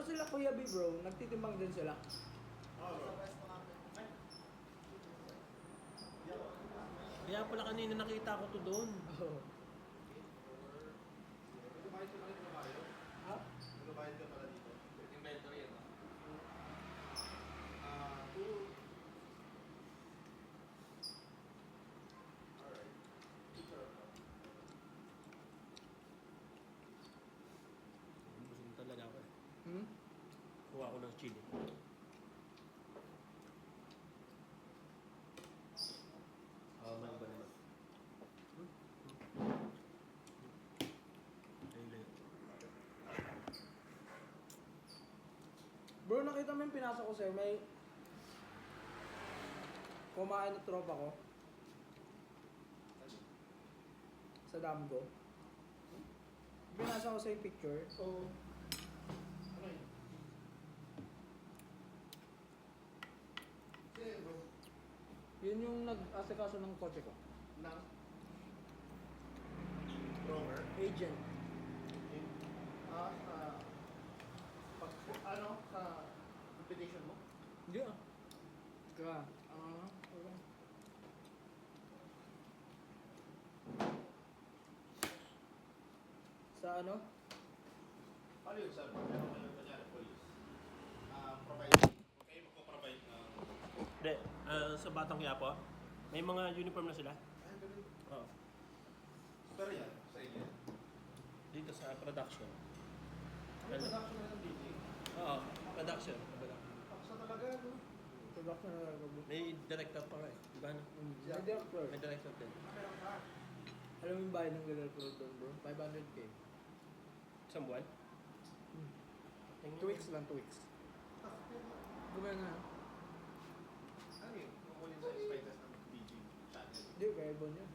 sila Kuya B bro, nagtitimbang din sila. Kaya pala kanina nakita ko to doon. Oh. Ha? Nagbabayad ka pala dito. Inventory yan. Alright. Busog talaga ako eh. Hmm? Kuha ko ng chili. May ba naman? Ayun. Bro, nakita mo yung pinasok ko sa'yo, may kumain na tropa ko sa Damgo. Pinasa ko sa yung picture, so Ano yun? Sige bro. yun yung nag-asikaso ng kotse ko. Nang? Broker? Agent. Pag, ano, sa competition mo? Hindi ah. Ka, wala. Sa ano? Paano yun sir? Meron ka lang kanyari police. Provide. Okay, magpo-provide na. Hindi, sa Batang Quiapo, may mga uniform na sila. Ay, ganun. Oo. Pero yan, sa inyo. Dito sa production. Ano yung production na ng DJ? Oo, production. Paksa talaga, no? Production na nagagawa. May director pa nga eh. Diba na? May director. May director din. Meron ka. Alam mo yung bahay ng director doon bro? 500k. Isang buwan? 2 weeks lang, 2 weeks. Gumana na. Ano yun? Kukunin sa expenses ng DJ channel. Hindi, kaya ibon yun.